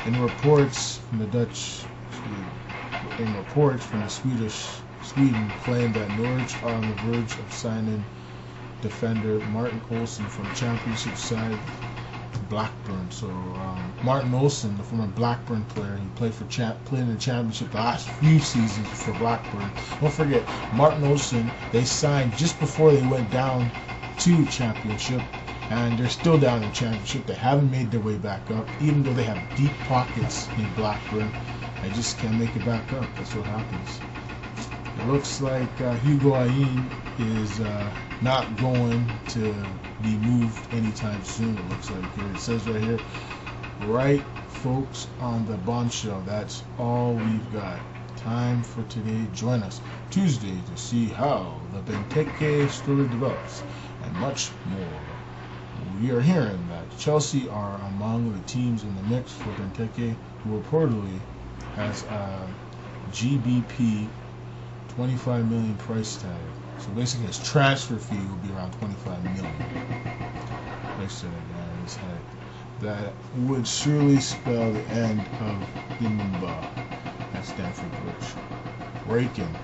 In reports from the Dutch, in reports from the Sweden claim that Norwich are on the verge of signing defender Martin Olsen from Championship side Blackburn. So Martin Olsen, the former Blackburn player, he played in the Championship the last few seasons for Blackburn. Don't forget, Martin Olsen, they signed just before they went down to Championship, and they're still down in Championship. They haven't made their way back up, even though they have deep pockets in Blackburn. They just can't make it back up. That's what happens. It looks like Hugo Ayin is not going to be moved anytime soon. It looks like here. It says right here, right, folks, on the Bond Show. That's all we've got. Time for today. Join us Tuesday to see how the Benteke story develops and much more. We are hearing that Chelsea are among the teams in the mix for Benteke, who reportedly has a GBP 25 million price tag. So basically his transfer fee will be around 25 million. Price tag on his head. That would surely spell the end of Imba at Stamford Bridge. Breaking.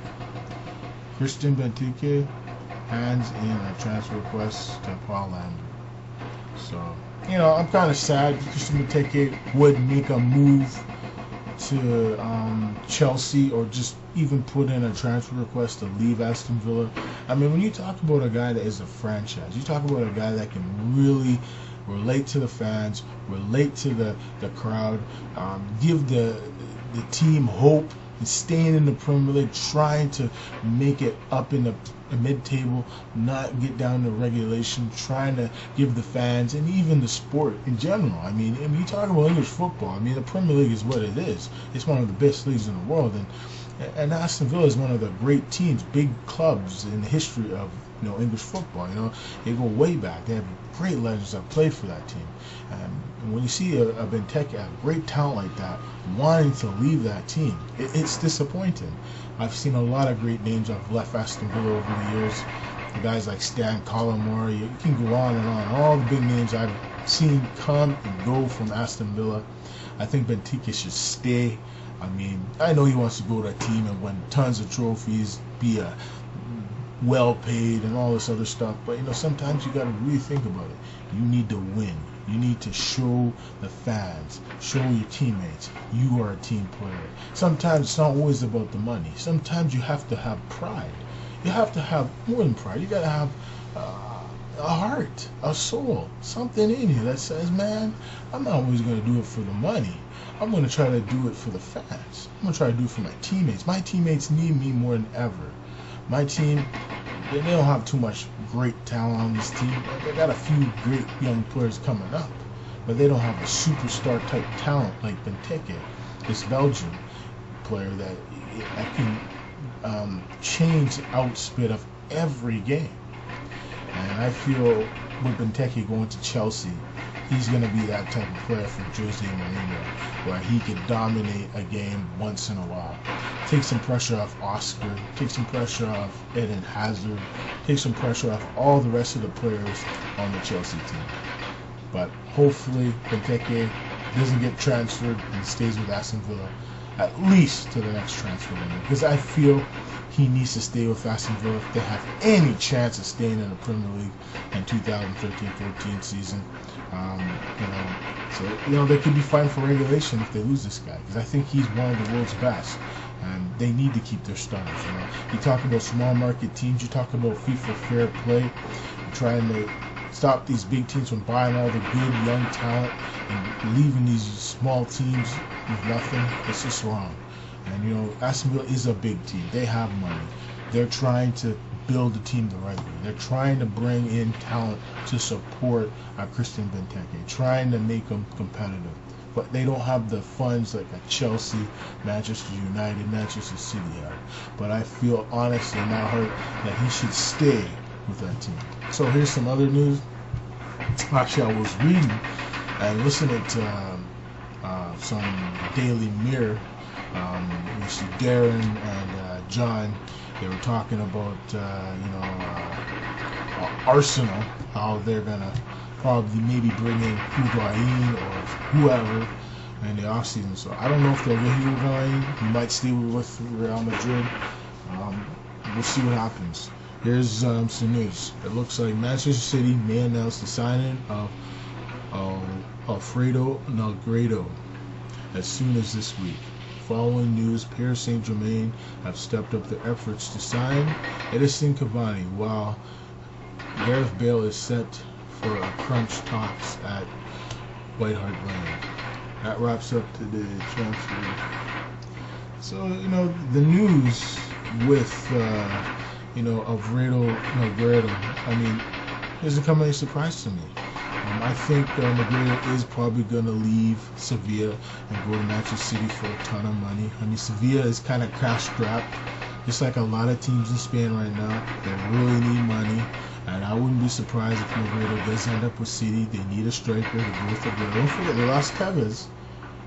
Christian Benteke hands in a transfer request to Paul Lambert. So, I'm kind of sad Christian Benteke would make a move to Chelsea, or just even put in a transfer request to leave Aston Villa. I mean, when you talk about a guy that is a franchise, you talk about a guy that can really relate to the fans, relate to the crowd, give the team hope, and staying in the Premier League, trying to make it up in the mid-table, not get down to regulation, trying to give the fans and even the sport in general. I mean, you talk about English football. I mean, the Premier League is what it is. It's one of the best leagues in the world, and Aston Villa is one of the great teams, big clubs in the history of English football. They go way back. They have great legends that played for that team. And when you see a Benteke, a great talent like that, wanting to leave that team, it's disappointing. I've seen a lot of great names have left Aston Villa over the years. The guys like Stan Collymore, you can go on and on. All the big names I've seen come and go from Aston Villa. I think Benteke should stay. I mean, I know he wants to go to a team and win tons of trophies, be a well paid and all this other stuff, but sometimes you got to really think about it. You need to win. You need to show the fans, show your teammates you are a team player. Sometimes it's not always about the money. Sometimes you have to have pride. You have to have more than pride. You got to have a heart, a soul, something in you that says, man, I'm not always going to do it for the money. I'm going to try to do it for the fans. I'm going to try to do it for my teammates. My teammates need me more than ever. My team, they don't have too much great talent on this team. They got a few great young players coming up, but they don't have a superstar type talent like Benteke, this Belgian player that can change the outspit of every game. And I feel with Benteke going to Chelsea, he's going to be that type of player for Jose Mourinho, where he can dominate a game once in a while. Take some pressure off Oscar, take some pressure off Eden Hazard, take some pressure off all the rest of the players on the Chelsea team. But hopefully Benteke doesn't get transferred and stays with Aston Villa at least to the next transfer window, because I feel he needs to stay with Aston Villa if they have any chance of staying in the Premier League in 2013-14 season. So they could be fighting for regulation if they lose this guy, because I think he's one of the world's best, and they need to keep their starters. You talk about small market teams, you talk about FIFA fair play, trying to stop these big teams from buying all the good young talent and leaving these small teams with nothing. It's just wrong. And Aston Villa is a big team. They have money. They're trying to build the team the right way. They're trying to bring in talent to support Christian Benteke, trying to make them competitive. But they don't have the funds like a Chelsea, Manchester United, Manchester City have. But I feel honestly in my heart that he should stay with that team. So here's some other news. Actually, I was reading and listening to some Daily Mirror. We see Darren and John. They were talking about Arsenal, how they're gonna probably maybe bring in Higuain or whoever, in the offseason. So I don't know if they'll get him going. He might stay with Real Madrid. We'll see what happens. Here's some news. It looks like Manchester City may announce the signing of Alfredo Negredo as soon as this week. Following news, Paris Saint-Germain have stepped up their efforts to sign Edinson Cavani, while Gareth Bale is set for a crunch talks at White Hart Lane. That wraps up the transfer. So, the news with, Alfredo Negredo, it doesn't come as a surprise to me. I think Negredo is probably going to leave Sevilla and go to Manchester City for a ton of money. Sevilla is kind of cash-strapped, just like a lot of teams in Spain right now. They really need money, and I wouldn't be surprised if Negredo does end up with City. They need a striker to go with Negredo. Don't forget, they lost Tevez.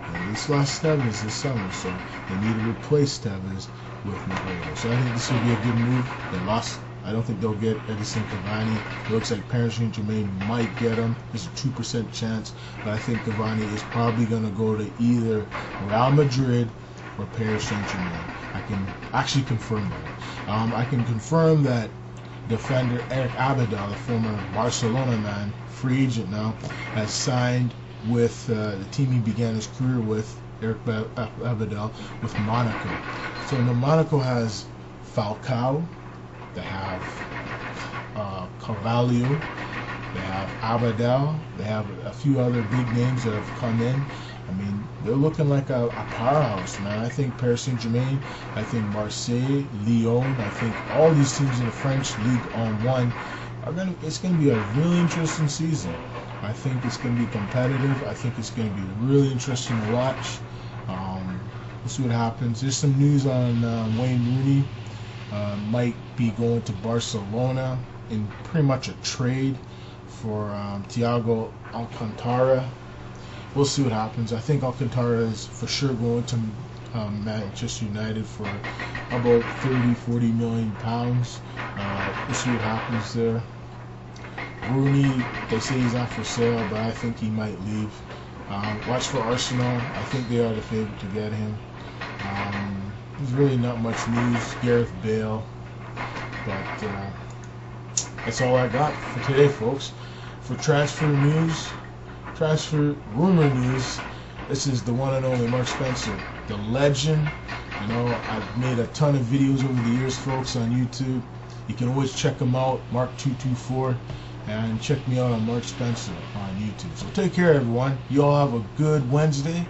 They lost Tevez this summer, so they need to replace Tevez with Negredo. So I think this will be a good move. They lost. I don't think they'll get Edinson Cavani. It looks like Paris Saint-Germain might get him. There's a 2% chance, but I think Cavani is probably going to go to either Real Madrid or Paris Saint-Germain. I can actually confirm that. I can confirm that defender Eric Abidal, the former Barcelona man, free agent now, has signed with the team he began his career with, Eric Abidal, with Monaco. So Monaco has Falcao. They have Carvalho, they have Abadal, they have a few other big names that have come in. They're looking like a powerhouse, man. I think Paris Saint-Germain, I think Marseille, Lyon, I think all these teams in the French League on one it's going to be a really interesting season. I think it's going to be competitive. I think it's going to be really interesting to watch. We'll see what happens. There's some news on Wayne Rooney. Might be going to Barcelona in pretty much a trade for Thiago Alcantara. We'll see what happens. I think Alcantara is for sure going to Manchester United for about 30-40 million pounds. We'll see what happens there. Rooney, they say he's not for sale, but I think he might leave. Watch for Arsenal. I think they are the favorite to get him. There's really not much news. Gareth Bale. But that's all I got for today, folks. For transfer news, transfer rumor news, this is the one and only Mark Spencer, the legend. I've made a ton of videos over the years, folks, on YouTube. You can always check them out, Mark224, and check me out on Mark Spencer on YouTube. So take care, everyone. You all have a good Wednesday,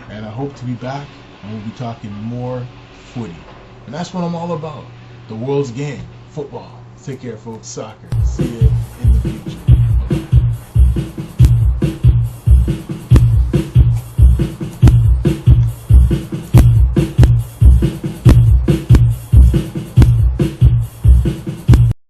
and I hope to be back, and we'll be talking more footy. And that's what I'm all about. The world's game, football. Take care, folks. Soccer. See you in the future.